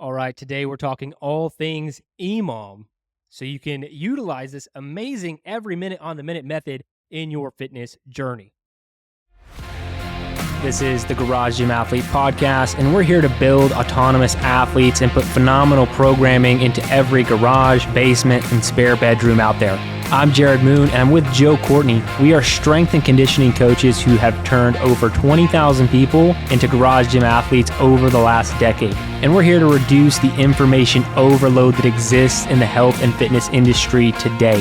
All right, today we're talking all things EMOM, so you can utilize this amazing every minute on the minute method in your fitness journey. This is the Garage Gym Athlete Podcast, and we're here to build autonomous athletes and put phenomenal programming into every garage, basement, and spare bedroom out there. I'm Jerred Moon, and I'm with Joe Courtney. We are strength and conditioning coaches who have turned over 20,000 people into garage gym athletes over the last decade. And we're here to reduce the information overload that exists in the health and fitness industry today.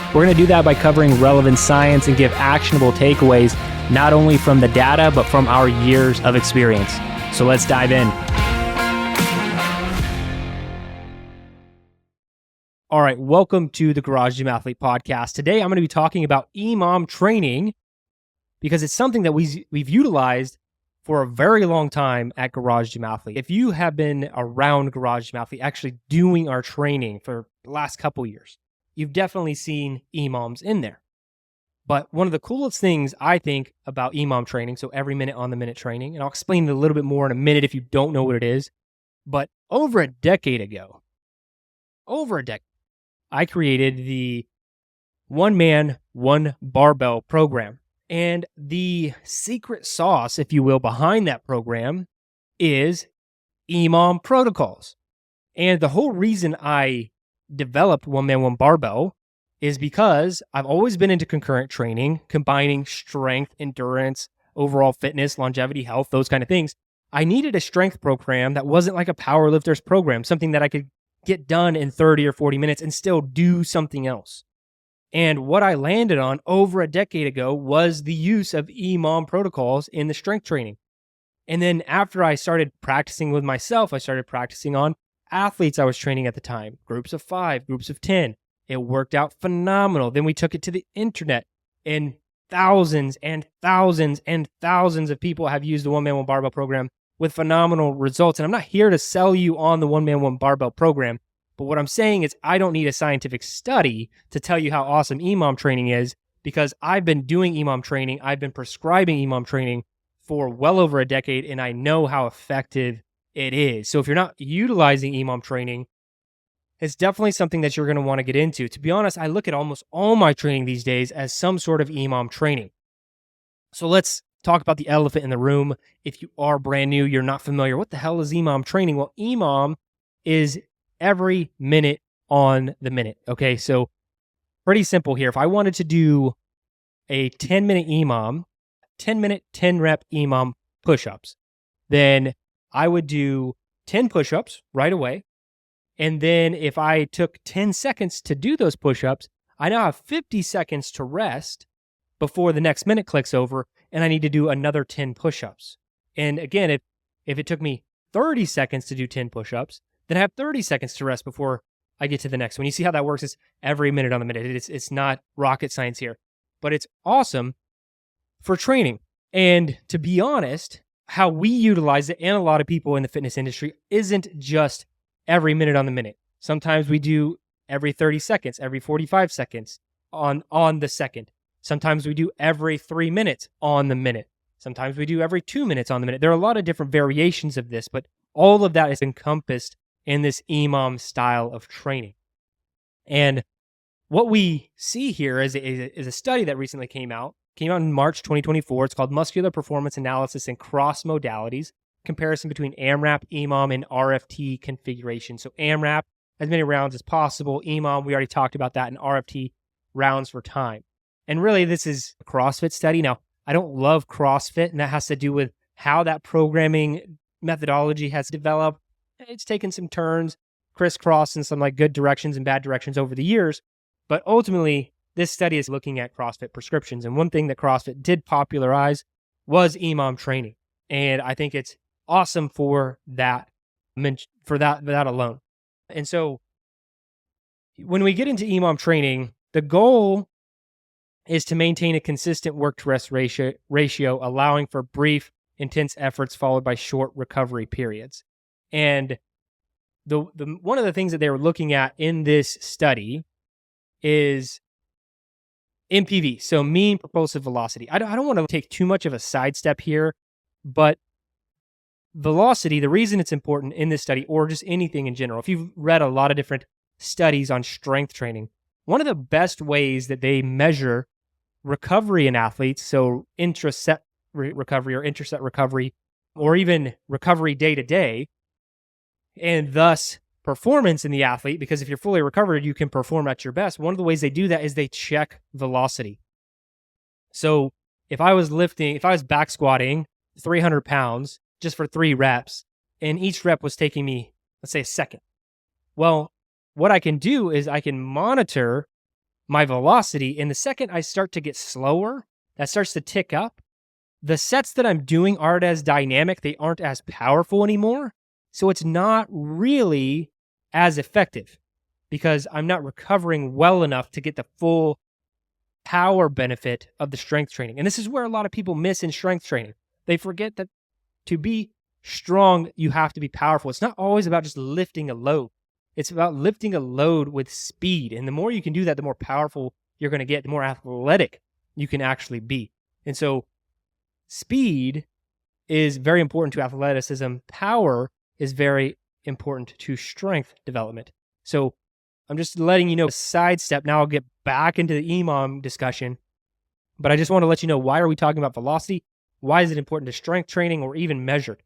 We're going to do that by covering relevant science and give actionable takeaways, not only from the data, but from our years of experience. So let's dive in. All right, welcome to the Garage Gym Athlete Podcast. Today, I'm going to be talking about EMOM training because it's something that we've utilized for a very long time at Garage Gym Athlete. If you have been around Garage Gym Athlete, actually doing our training for the last couple years, you've definitely seen EMOMs in there. But one of the coolest things I think about EMOM training, so every minute on the minute training, and I'll explain it a little bit more in a minute if you don't know what it is, but over a decade ago, I created the one man, one barbell program. And the secret sauce, if you will, behind that program is EMOM protocols. And the whole reason I developed one man, one barbell is because I've always been into concurrent training, combining strength, endurance, overall fitness, longevity, health, those kind of things. I needed a strength program that wasn't like a powerlifter's program, something that I could get done in 30 or 40 minutes and still do something else. And what I landed on over a decade ago was the use of EMOM protocols in the strength training. And then after I started practicing with myself, I started practicing on athletes I was training at the time, groups of 5, groups of 10. It worked out phenomenal. Then we took it to the internet, and thousands and thousands and thousands of people have used the one man, one barbell program with phenomenal results. And I'm not here to sell you on the one man, one barbell program, but what I'm saying is I don't need a scientific study to tell you how awesome EMOM training is, because I've been doing EMOM training, I've been prescribing EMOM training for well over a decade, and I know how effective it is. So if you're not utilizing EMOM training, it's definitely something that you're going to want to get into. To be honest, I look at almost all my training these days as some sort of EMOM training. So let's talk about the elephant in the room. If you are brand new, you're not familiar, what the hell is EMOM training? Well, EMOM is every minute on the minute. Okay, so pretty simple here. If I wanted to do a 10-minute EMOM, 10-minute, 10-rep EMOM push-ups, then I would do 10 push-ups right away. And then if I took 10 seconds to do those push-ups, I now have 50 seconds to rest before the next minute clicks over, and I need to do another 10 push-ups. And again, if it took me 30 seconds to do 10 push-ups, then I have 30 seconds to rest before I get to the next one. You see how that works? It's every minute on the minute. It's not rocket science here, but it's awesome for training. And to be honest, how we utilize it, and a lot of people in the fitness industry, isn't just every minute on the minute. Sometimes we do every 30 seconds, every 45 seconds on the second. Sometimes we do every 3 minutes on the minute. Sometimes we do every 2 minutes on the minute. There are a lot of different variations of this, but all of that is encompassed in this EMOM style of training. And what we see here is a study that recently came out in March 2024. It's called Muscular Performance Analysis and Cross Modalities, comparison between AMRAP, EMOM, and RFT configuration. So AMRAP, as many rounds as possible. EMOM, we already talked about that, and RFT, rounds for time. And really, this is a CrossFit study. Now, I don't love CrossFit, and that has to do with how that programming methodology has developed. It's taken some turns, crisscross in some like good directions and bad directions over the years. But ultimately, this study is looking at CrossFit prescriptions. And one thing that CrossFit did popularize was EMOM training. And I think it's awesome for that alone. And so when we get into EMOM training, the goal is to maintain a consistent work-to-rest ratio, allowing for brief, intense efforts followed by short recovery periods. And the one of the things that they were looking at in this study is MPV, so mean propulsive velocity. I don't want to take too much of a sidestep here, but velocity, the reason it's important in this study, or just anything in general, if you've read a lot of different studies on strength training, one of the best ways that they measure recovery in athletes, so intra-set recovery or interset recovery, or even recovery day to day, and thus performance in the athlete, because if you're fully recovered, you can perform at your best. One of the ways they do that is they check velocity. So if I was back squatting 300 pounds just for 3 reps, and each rep was taking me, let's say, a second. Well, what I can do is I can monitor my velocity, and the second I start to get slower, that starts to tick up. The sets that I'm doing aren't as dynamic, they aren't as powerful anymore, so it's not really as effective because I'm not recovering well enough to get the full power benefit of the strength training. And this is where a lot of people miss in strength training. They forget that to be strong, you have to be powerful. It's not always about just lifting a load. It's about lifting a load with speed. And the more you can do that, the more powerful you're going to get, the more athletic you can actually be. And so speed is very important to athleticism. Power is very important to strength development. So I'm just letting you know, sidestep. Now I'll get back into the EMOM discussion, but I just want to let you know, why are we talking about velocity? Why is it important to strength training or even measured?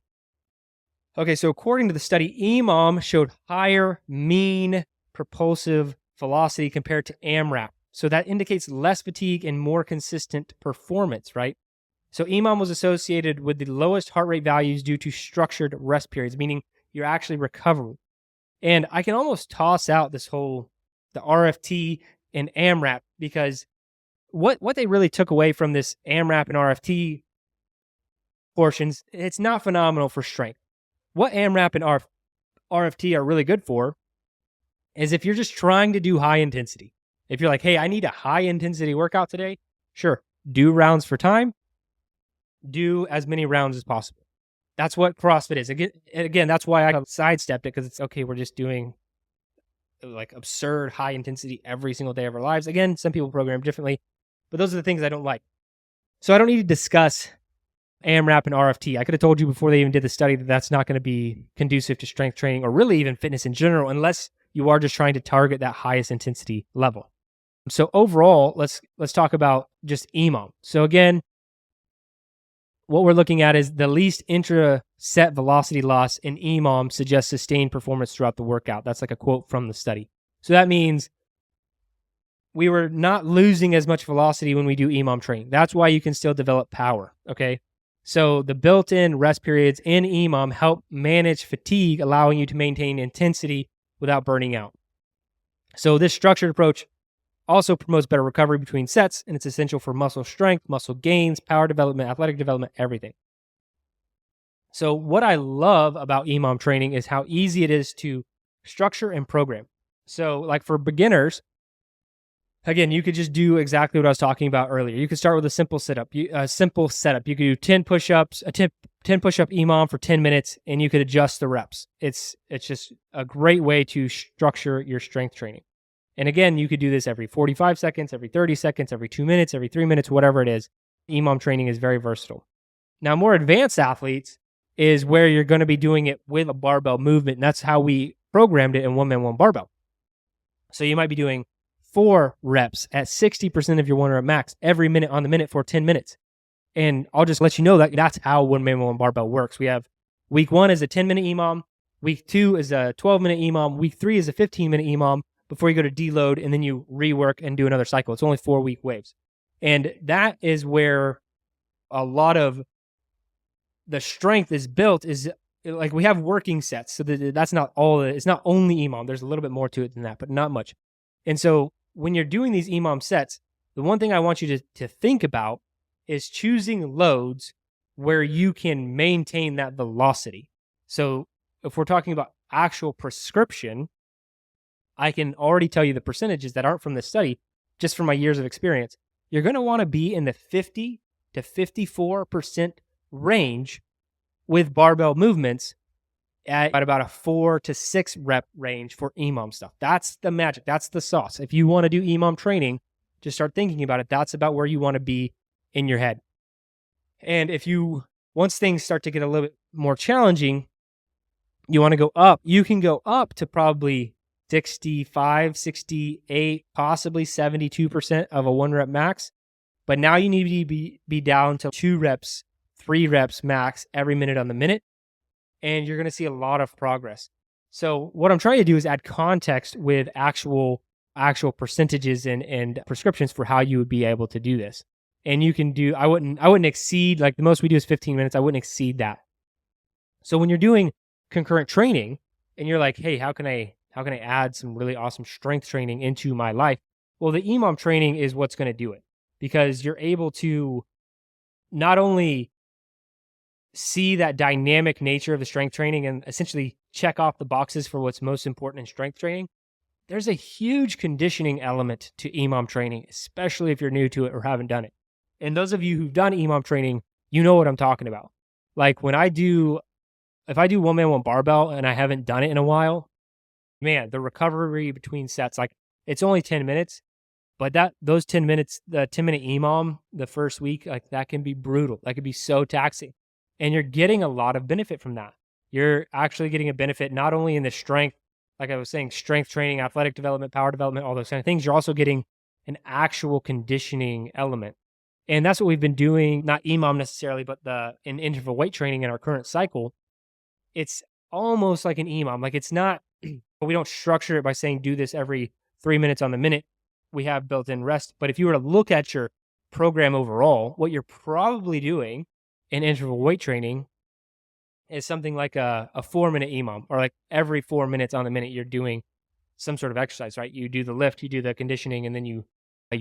Okay, so according to the study, EMOM showed higher mean propulsive velocity compared to AMRAP. So that indicates less fatigue and more consistent performance, right? So EMOM was associated with the lowest heart rate values due to structured rest periods, meaning you're actually recovering. And I can almost toss out the RFT and AMRAP, because what they really took away from this AMRAP and RFT portions, it's not phenomenal for strength. What AMRAP and RFT are really good for is if you're just trying to do high intensity. If you're like, hey, I need a high intensity workout today, sure, do rounds for time, do as many rounds as possible. That's what CrossFit is. Again, that's why I sidestepped it, because it's okay, we're just doing like absurd high intensity every single day of our lives. Again, some people program differently, but those are the things I don't like. So I don't need to discuss AMRAP and RFT. I could have told you before they even did the study that that's not going to be conducive to strength training or really even fitness in general, unless you are just trying to target that highest intensity level. So overall, let's talk about just EMOM. So again, what we're looking at is the least intra-set velocity loss in EMOM suggests sustained performance throughout the workout. That's like a quote from the study. So that means we were not losing as much velocity when we do EMOM training. That's why you can still develop power, okay? So the built-in rest periods in EMOM help manage fatigue, allowing you to maintain intensity without burning out. So this structured approach also promotes better recovery between sets, and it's essential for muscle strength, muscle gains, power development, athletic development, everything. So what I love about EMOM training is how easy it is to structure and program. So like for beginners, again, you could just do exactly what I was talking about earlier. You could start with a simple setup. You could do 10 push-ups, a 10 push-up EMOM for 10 minutes, and you could adjust the reps. It's just a great way to structure your strength training. And again, you could do this every 45 seconds, every 30 seconds, every 2 minutes, every 3 minutes, whatever it is. EMOM training is very versatile. Now, more advanced athletes is where you're going to be doing it with a barbell movement, and that's how we programmed it in one-man, one barbell. So you might be doing 4 reps at 60% of your 1 rep max every minute on the minute for 10 minutes. And I'll just let you know that that's how one-man, one barbell works. We have week 1 is a 10-minute EMOM, week 2 is a 12-minute EMOM, week 3 is a 15-minute EMOM, before you go to deload, and then you rework and do another cycle. It's only 4-week waves. And that is where a lot of the strength is built, is like we have working sets. So that's not all, it's not only EMOM. There's a little bit more to it than that, but not much. And so when you're doing these EMOM sets, the one thing I want you to think about is choosing loads where you can maintain that velocity. So if we're talking about actual prescription, I can already tell you the percentages that aren't from this study, just from my years of experience. You're going to want to be in the 50 to 54% range with barbell movements at about a 4 to 6 rep range for EMOM stuff. That's the magic. That's the sauce. If you want to do EMOM training, just start thinking about it. That's about where you want to be in your head. And once things start to get a little bit more challenging, you want to go up. You can go up to probably 65, 68, possibly 72% of a 1 rep max. But now you need to be down to 2 reps, 3 reps max every minute on the minute. And you're going to see a lot of progress. So what I'm trying to do is add context with actual percentages and prescriptions for how you would be able to do this. And you can do, I wouldn't exceed, like the most we do is 15 minutes. I wouldn't exceed that. So when you're doing concurrent training and you're like, hey, how can I add some really awesome strength training into my life? Well, the EMOM training is what's going to do it, because you're able to not only see that dynamic nature of the strength training and essentially check off the boxes for what's most important in strength training. There's a huge conditioning element to EMOM training, especially if you're new to it or haven't done it. And those of you who've done EMOM training, you know what I'm talking about. Like if I do 1-man-1 barbell and I haven't done it in a while, man, the recovery between sets, like it's only 10 minutes, but those 10 minutes, the 10-minute EMOM the first week, like that can be brutal. That could be so taxing. And you're getting a lot of benefit from that. You're actually getting a benefit not only in the strength, like I was saying, strength training, athletic development, power development, all those kind of things. You're also getting an actual conditioning element. And that's what we've been doing, not EMOM necessarily, but in interval weight training in our current cycle. It's almost like an EMOM. Like it's not, we don't structure it by saying do this every 3 minutes on the minute. We have built-in rest. But if you were to look at your program overall, what you're probably doing in interval weight training is something like a 4-minute EMOM, or like every 4 minutes on the minute you're doing some sort of exercise, right? You do the lift, you do the conditioning, and then you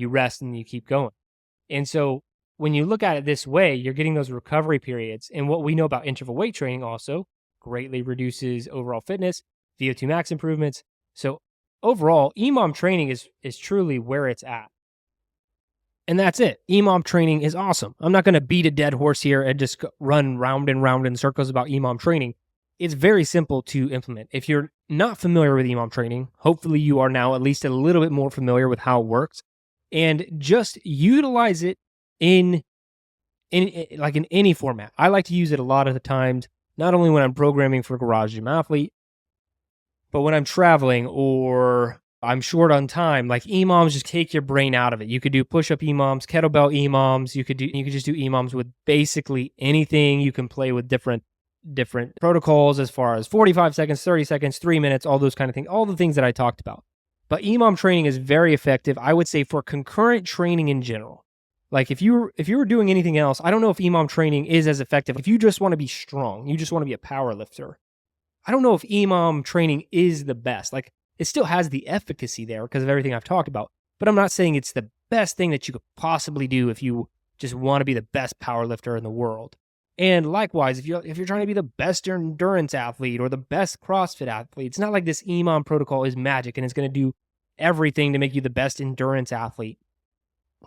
rest and you keep going. And so when you look at it this way, you're getting those recovery periods. And what we know about interval weight training also greatly reduces overall fitness, VO2 max improvements. So overall, EMOM training is truly where it's at. And that's it. EMOM training is awesome. I'm not going to beat a dead horse here and just run round and round in circles about EMOM training. It's very simple to implement. If you're not familiar with EMOM training, hopefully you are now at least a little bit more familiar with how it works, and just utilize it in any format. I like to use it a lot of the times, not only when I'm programming for Garage Gym Athlete, but when I'm traveling or I'm short on time. Like EMOMs just take your brain out of it. You could do push-up EMOMs, kettlebell EMOMs. You could just do EMOMs with basically anything. You can play with different protocols as far as 45 seconds, 30 seconds, 3 minutes, all those kind of things, all the things that I talked about. But EMOM training is very effective, I would say, for concurrent training in general. Like if you were doing anything else, I don't know if EMOM training is as effective. If you just want to be strong, you just want to be a power lifter, I don't know if EMOM training is the best. Like it still has the efficacy there because of everything I've talked about, but I'm not saying it's the best thing that you could possibly do if you just want to be the best power lifter in the world. And likewise, if you're trying to be the best endurance athlete or the best CrossFit athlete, it's not like this EMOM protocol is magic and it's going to do everything to make you the best endurance athlete.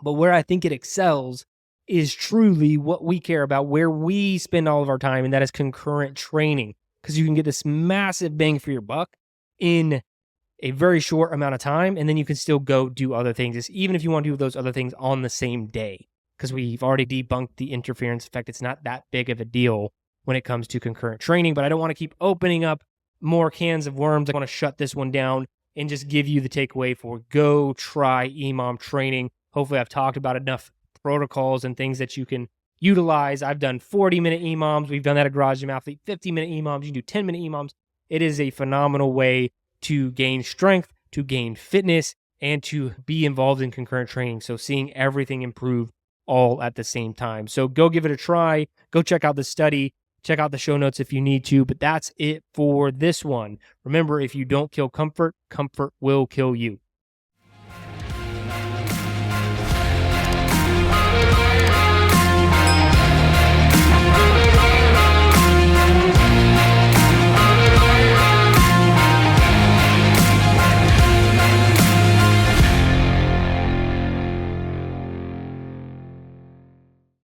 But where I think it excels is truly what we care about, where we spend all of our time, and that is concurrent training, because you can get this massive bang for your buck in a very short amount of time, and then you can still go do other things, even if you want to do those other things on the same day, because we've already debunked the interference effect. It's not that big of a deal when it comes to concurrent training, but I don't want to keep opening up more cans of worms. I want to shut this one down and just give you the takeaway for go try EMOM training. Hopefully I've talked about enough protocols and things that you can utilize. I've done 40-minute EMOMs. We've done that at Garage Gym Athlete, 50-minute EMOMs. You can do 10-minute EMOMs. It is a phenomenal way to gain strength, to gain fitness, and to be involved in concurrent training. So seeing everything improve all at the same time. So go give it a try. Go check out the study. Check out the show notes if you need to. But that's it for this one. Remember, if you don't kill comfort, comfort will kill you.